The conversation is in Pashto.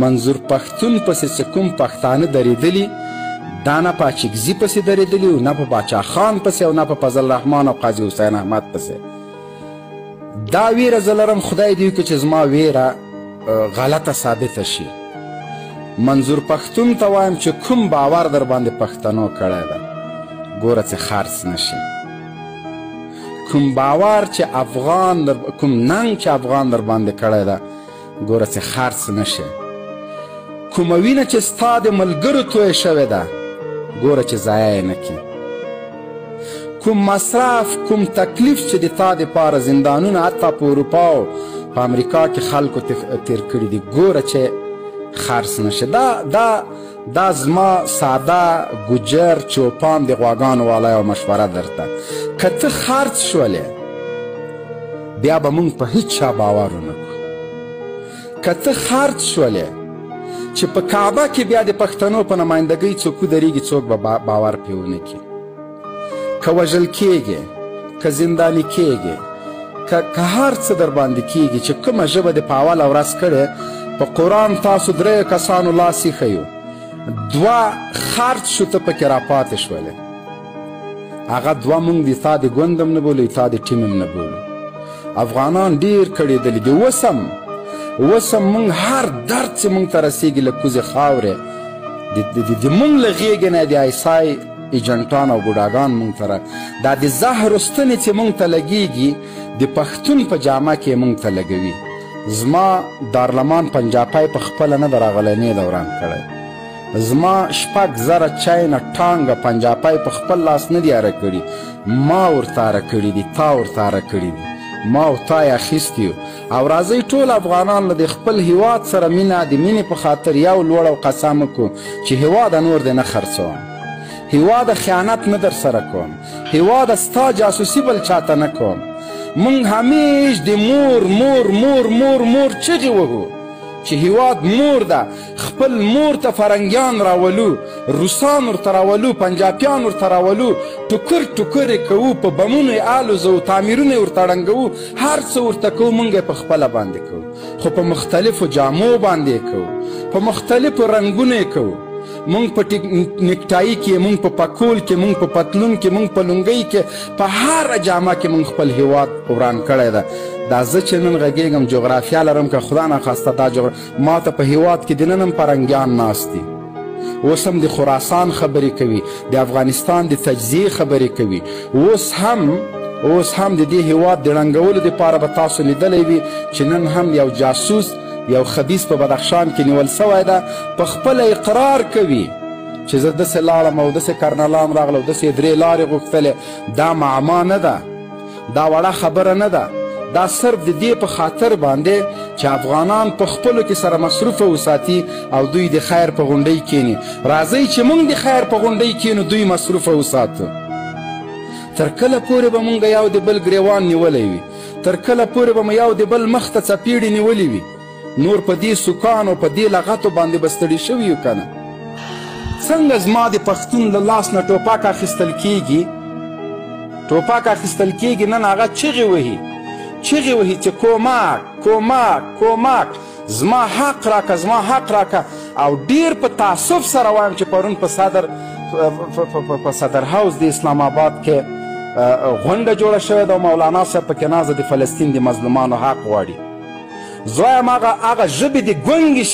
منظور پښتون پسې چې کوم پښتانه درېدلي دا نه په اچکزي پسې درېدلي او نه په باچا خان پسې او نه په فضل الرحمن او قاضي حسین احمد پسې. دا ویره زه لرم خدای دې وکړي چې زما ویره غلطه ثابته شي. منظور پښتون ته وایم چې کوم باور در باندې پښتنو کړی ده ګوره چې خرڅ نشي. کوم باور چې افغان کوم ننګ چې افغان در باندې کړی ده ګوره چې خرڅ نشي. کومه وینه چې ستا د ملګرو توی شوې ده ګوره چې ضایع یې نه کړي. کوم مصرف کوم تکلیف چې د تا دپاره زندانونه حتی په اروپا او په امریکا کې خلکو تیر کړي دي ګوره چې خرڅ نشي. دا زما ساده ګوجر چوپان د غواګانو والا یوه مشوره درته. که ته خرڅ شولې بیا به موږ په هیڅ چا باور ونه کړو. که ته خرڅ شولې چې په کعبه کې بیا د پښتنو په نمایندګۍ څوک ودرېږي څوک به باور پرې ونه کړي. که وژل کېږي که زنداني کېږي که هر څه در باندې کېږي چې کومه ژبه دې په اوله ورځ کړې په قرآن تاسو دریو کسانو لاس ایښی یو دوه خرڅ شو ته پکې راپاتې شولې هغه دوه موږ د تا د ګوند هم نه بولو تا د ټیم هم نه بولو. افغانان ډېر کړېدلي دي. اوس هم موږ هر درد چې موږ ته رسېږي له کوزې خاورې د موږ له غېږې نه د ایسای ایجنټان او بوډاګان موږ ته دا د زهر ستنې چې موږ ته لګېږي د پښتون په جامه کې موږ ته لګوي. زما دارلمان پنجاپی په خپله نه د راغلنې دوران کړی. زما 6,000 چاینه ټانګه پنجاپی په خپل لاس نه دي اره کړي. ما ورته اره کړي دي تا ورته اره کړي دي ما او تا یې اخیستي یو. او راځئ ټول افغانان له د خپل هیواد سره مینه د مینې په خاطر یو لوړ او قسم وکړو چې هیواده نور دې نه خرڅوم. هیواده خیانت نه در سره کوم. هیواده ستا جاسوسي بل چاته نه کوم. موږ همیش د مور مور مور مور مور چغې وهو چې هیواد مور ده. خپل مور ته فرنګیان راولو روسان ورته راولو پنجاپیان ورته راولو ټوکر ټوکر یې کوو په بمونو یې الوزو تعمیرونه یې ورته ړنګوو هر څه ورته کوو موږ یې په خپله باندې کوو خو په مختلفو جامو باندې یې کوو په مختلفو رنګونو یې کوو. مونږ په نیکټایي کې مونږ په پکول کې مونږ په پتلون کې مونږ په لونګۍ کې په هره جامه کې مونږ خپل هیواد وران کړی ده. دا زه چې نن غږېږم جغرافیا لرم که خدا ناخواسته دا ما ته په هیواد کې د نن هم پرنګیان ناست دي. اوس هم د خراسان خبرې کوي د افغانستان د تجزیې خبرې کوي. اوس هم د دې هیواد د ړنګولو دپاره به تاسو لیدلی وي چې نن هم یو جاسوس یو خبیث په بدخشان کې نیول سوی ده په خپله اقرار کوي چې زه داسې لاړم او داسې کرنلان راغله او داسې 3 لارې غوښتلې. دا معما نه ده دا وړه خبره نه ده. دا صرف د دې په خاطر باندې چې افغانان په خپلو کې سره مصروفه وساتي او دوی د خیر په غونډۍ کینی. راځئ چې موږ د خیر په غونډۍ کینو دوی مصروفه وساتو. تر کله پورې به موږ یو د بل ګریوان نیولی وي تر کله پورې به مو یو د بل مخ ته څپېړې نیولې وي نور په دې سوکانو په دې لغتو باندې به ستړي شوي یو که نه. څنګه زما د پښتون له لاس نه ټوپک اخیستل کېږي نن هغه چغې وهي چې کومک کومک کومک زما حق راکه زما حق راکه. او ډیر په تعصب سره وایم چې پرون په صدر هاوس د اسلام آباد کې غونډه جوړه شوې ده او مولانا صاحب پکې نازه د فلسطین د مظلومانو حق غواړي. زه وایم هغه ژبې د ګونګې